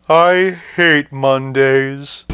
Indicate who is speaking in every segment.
Speaker 1: I hate Mondays.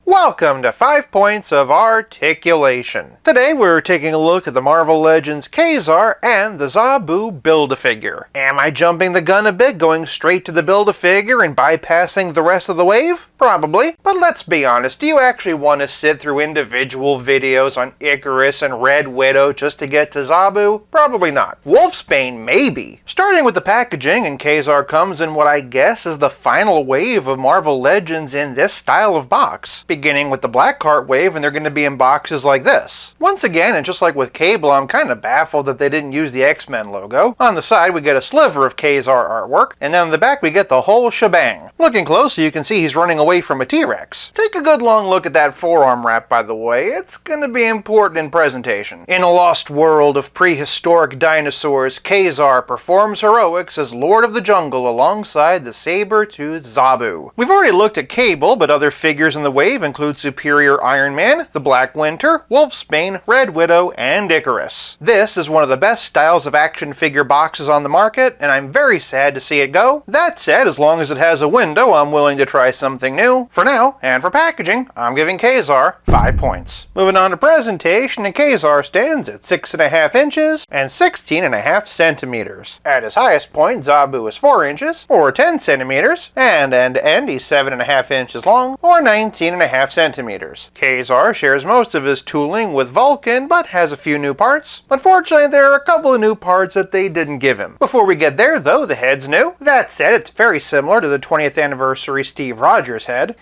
Speaker 1: Welcome to 5 Points of Articulation. Today we're taking a look at the Marvel Legends Ka-Zar and the Zabu Build-A-Figure. Am I jumping the gun a bit, going straight to the Build-A-Figure and bypassing the rest of the wave? Probably. But let's be honest, do you actually want to sit through individual videos on Icarus and Red Widow just to get to Zabu? Probably not. Wolfsbane, maybe. Starting with the packaging, and Ka-Zar comes in what I guess is the final wave of Marvel Legends in this style of box. Beginning with the Black Cart wave, and they're going to be in boxes like this. Once again, and just like with Cable, I'm kind of baffled that they didn't use the X-Men logo. On the side, we get a sliver of Ka-Zar artwork, and then on the back, we get the whole shebang. Looking closely, you can see he's running away from a T-Rex. Take a good long look at that forearm wrap, by the way. It's going to be important in presentation. In a lost world of prehistoric dinosaurs, Ka-Zar performs heroics as Lord of the Jungle alongside the saber-toothed Zabu. We've already looked at Cable, but other figures in the wave include Superior Iron Man, the Black Winter, Wolfsbane, Red Widow, and Icarus. This is one of the best styles of action figure boxes on the market, and I'm very sad to see it go. That said, as long as it has a window, I'm willing to try something new. For now, and for packaging, I'm giving Ka-Zar 5 points. Moving on to presentation, and Ka-Zar stands at 6.5 inches and 16.5 centimeters. At his highest point, Zabu is 4 inches, or 10 centimeters, and end to end, he's 7.5 inches long, or 19.5 centimeters. Ka-Zar shares most of his tooling with Vulcan, but has a few new parts. Unfortunately, there are a couple of new parts that they didn't give him. Before we get there, though, the head's new. That said, it's very similar to the 20th anniversary Steve Rogers head.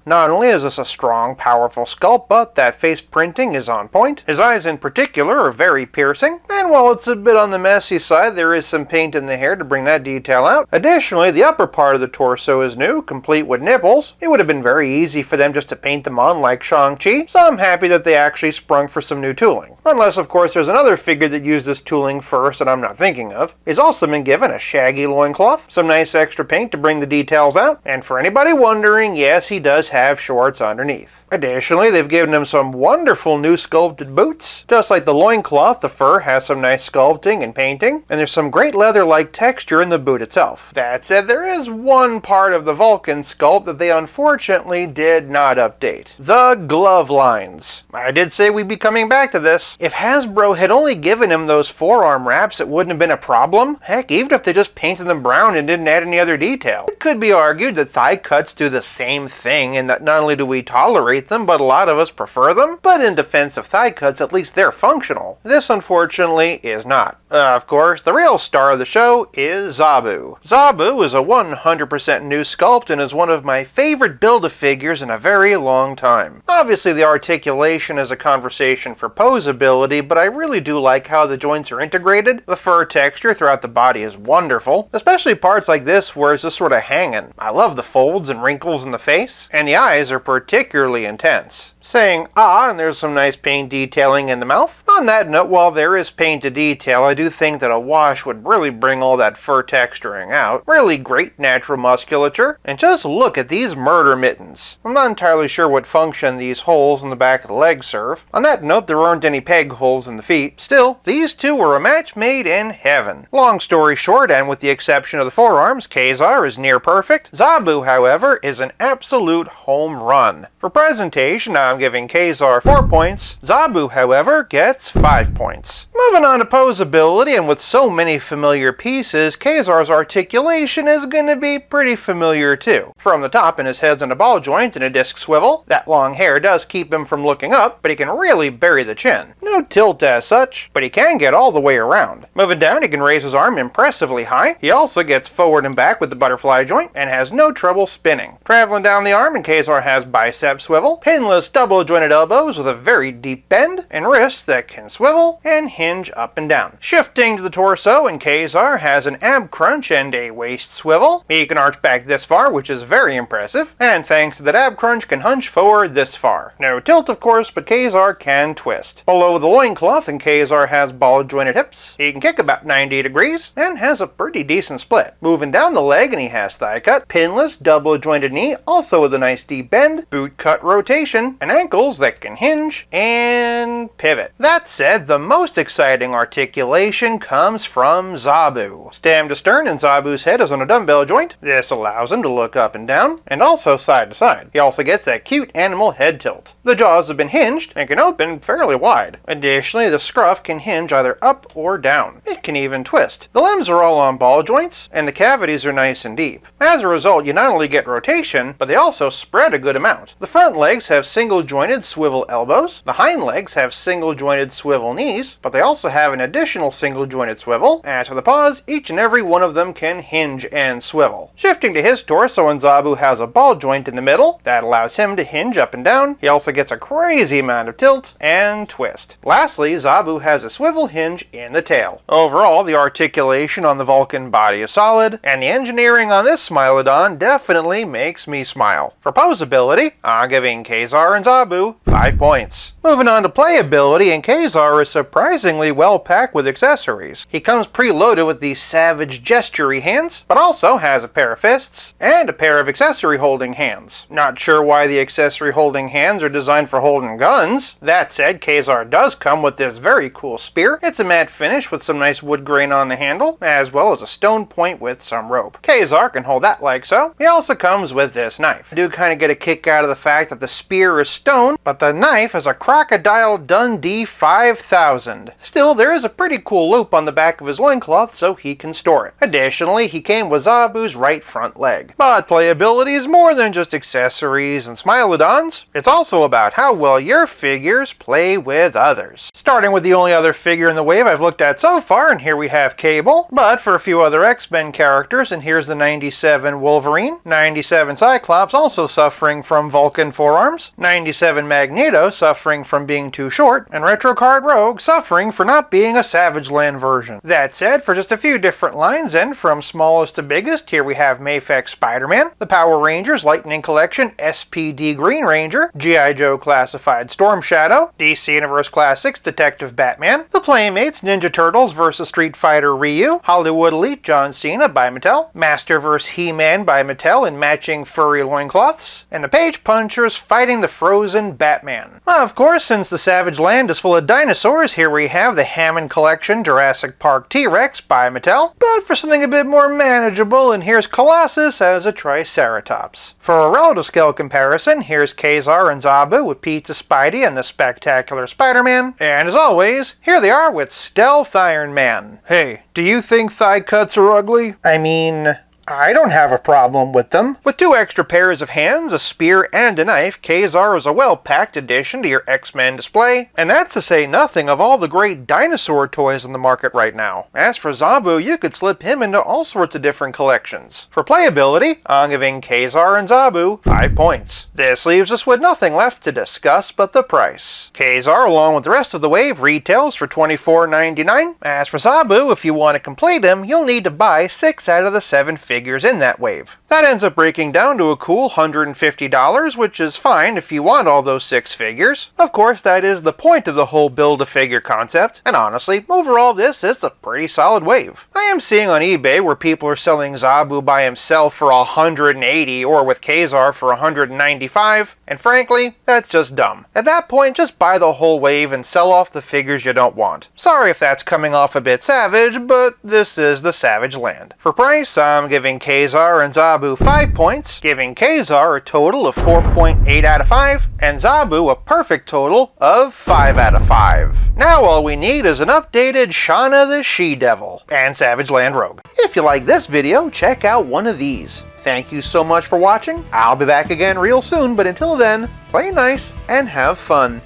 Speaker 1: Not only is this a strong, powerful sculpt, but that face printing is on point. His eyes in particular are very piercing, and while it's a bit on the messy side, there is some paint in the hair to bring that detail out. Additionally, the upper part of the torso is new, complete with nipples. It would have been very easy for them just to paint them on like Shang-Chi, so I'm happy that they actually sprung for some new tooling. Unless, of course, there's another figure that used this tooling first that I'm not thinking of. He's also been given a shaggy loincloth, some nice extra paint to bring the details out, and for anybody wondering, yes, he does have shorts underneath. Additionally, they've given him some wonderful new sculpted boots. Just like the loincloth, the fur has some nice sculpting and painting, and there's some great leather-like texture in the boot itself. That said, there is one part of the Vulcan sculpt that they unfortunately did not update. The glove lines. I did say we'd be coming back to this. If Hasbro had only given him those forearm wraps, it wouldn't have been a problem. Heck, even if they just painted them brown and didn't add any other detail. It could be argued that thigh cuts do the same thing, and that not only do we tolerate them, but a lot of us prefer them. But in defense of thigh cuts, at least they're functional. This, unfortunately, is not. Of course, the real star of the show is Zabu. Zabu is a 100% new sculpt and is one of my favorite Build-A-Figures in a very long time. Obviously, the articulation is a conversation for posability, but I really do like how the joints are integrated. The fur texture throughout the body is wonderful, especially parts like this where it's just sort of hanging. I love the folds and wrinkles in the face, and the eyes are particularly intense. Saying ah, and there's some nice paint detailing in the mouth. On that note, while there is paint to detail, I do think that a wash would really bring all that fur texturing out. Really great natural musculature, and just look at these murder mittens. I'm not entirely sure what function these holes in the back of the legs serve. On that note, there aren't any peg holes in the feet. Still, these two were a match made in heaven. Long story short, and with the exception of the forearms, Ka-Zar is near perfect. Zabu, however, is an absolute home run. For presentation, I'm giving Ka-Zar 4 points. Zabu, however, gets 5 points. Moving on to posability, and with so many familiar pieces, Ka-Zar's articulation is going to be pretty familiar too. From the top, and his head's in a ball joint and a disc swivel. That long hair does keep him from looking up, but he can really bury the chin. No tilt as such, but he can get all the way around. Moving down, he can raise his arm impressively high. He also gets forward and back with the butterfly joint, and has no trouble spinning. Traveling down the arm, and Ka-Zar has bicep swivel, pinless double jointed elbows with a very deep bend, and wrists that can swivel and hinge up and down. Shifting to the torso, and Ka-Zar has an ab crunch and a waist swivel. He can arch back this far, which is very impressive, and thanks to that ab crunch can hunch forward this far. No tilt, of course, but Ka-Zar can twist. Below the loincloth, and Ka-Zar has ball jointed hips. He can kick about 90 degrees, and has a pretty decent split. Moving down the leg, and he has thigh cut, pinless double jointed knee, also with a nice deep bend, boot cut rotation, and ankles that can hinge and pivot. That said, the most exciting exciting articulation comes from Zabu. Stem to stern, and Zabu's head is on a dumbbell joint. This allows him to look up and down, and also side to side. He also gets that cute animal head tilt. The jaws have been hinged and can open fairly wide. Additionally, the scruff can hinge either up or down. It can even twist. The limbs are all on ball joints, and the cavities are nice and deep. As a result, you not only get rotation, but they also spread a good amount. The front legs have single-jointed swivel elbows. The hind legs have single-jointed swivel knees, but they also have an additional single-jointed swivel. As for the paws, each and every one of them can hinge and swivel. Shifting to his torso, and Zabu has a ball joint in the middle that allows him to hinge up and down. He also gets a crazy amount of tilt and twist. Lastly, Zabu has a swivel hinge in the tail. Overall, the articulation on the Vulcan body is solid, and the engineering on this Smilodon definitely makes me smile. For posability, I'm giving Ka-Zar and Zabu 5 points. Moving on to playability, and Ka-Zar is surprisingly well packed with accessories. He comes preloaded with these savage gestury hands, but also has a pair of fists and a pair of accessory holding hands. Not sure why the accessory holding hands are designed for holding guns. That said, Ka-Zar does come with this very cool spear. It's a matte finish with some nice wood grain on the handle, as well as a stone point with some rope. Ka-Zar can hold that like so. He also comes with this knife. I do kind of get a kick out of the fact that the spear is stone, but the knife is a Crocodile Dundee 5000. Still, there is a pretty cool loop on the back of his loincloth so he can store it. Additionally, he came with Zabu's right front leg. But playability is more than just accessories and Smilodons. It's also about how well your figures play with others. Starting with the only other figure in the wave I've looked at so far, and here we have Cable. But for a few other X-Men characters, and here's the 97 Wolverine, 97 Cyclops also suffering from Vulcan forearms, 97 Magneto suffering from being too short, and Retrocard Rogue suffering for not being a Savage Land version. That said, for just a few different lines, and from smallest to biggest, here we have Mayfex Spider-Man, the Power Rangers Lightning Collection SPD Green Ranger, G.I. Joe Classified Storm Shadow, DC Universe Classics Detective Batman, the Playmates Ninja Turtles vs. Street Fighter Ryu, Hollywood Elite John Cena by Mattel, Master vs. He-Man by Mattel in matching furry loincloths, and the Page Punchers fighting the frozen Batman. Of course, since the Savage Land is full of dinosaurs, here we have the Hammond Collection Jurassic Park T-Rex by Mattel, but for something a bit more manageable, and here's Colossus as a Triceratops. For a relative scale comparison, here's Ka-Zar and Zabu with Pizza Spidey and the Spectacular Spider-Man, and as always, here they are with Stealth Iron Man. Hey, do you think thigh cuts are ugly? I mean, I don't have a problem with them. With 2 extra pairs of hands, a spear, and a knife, Ka-Zar is a well-packed addition to your X-Men display, and that's to say nothing of all the great dinosaur toys on the market right now. As for Zabu, you could slip him into all sorts of different collections. For playability, I'm giving Ka-Zar and Zabu 5 points. This leaves us with nothing left to discuss but the price. Ka-Zar, along with the rest of the wave, retails for $24.99. As for Zabu, if you want to complete him, you'll need to buy 6 out of the 7 figures in that wave. That ends up breaking down to a cool $150, which is fine if you want all those 6 figures. Of course, that is the point of the whole Build-A-Figure concept, and honestly, overall this is a pretty solid wave. I am seeing on eBay where people are selling Zabu by himself for $180 or with Ka-Zar for $195, and frankly, that's just dumb. At that point, just buy the whole wave and sell off the figures you don't want. Sorry if that's coming off a bit savage, but this is the Savage Land. For price, I'm giving Ka-Zar and Zabu 5 points, giving Ka-Zar a total of 4.8 out of 5, and Zabu a perfect total of 5 out of 5. Now all we need is an updated Shauna the She-Devil and Savage Land Rogue. If you like this video, check out one of these. Thank you so much for watching. I'll be back again real soon, but until then, play nice and have fun.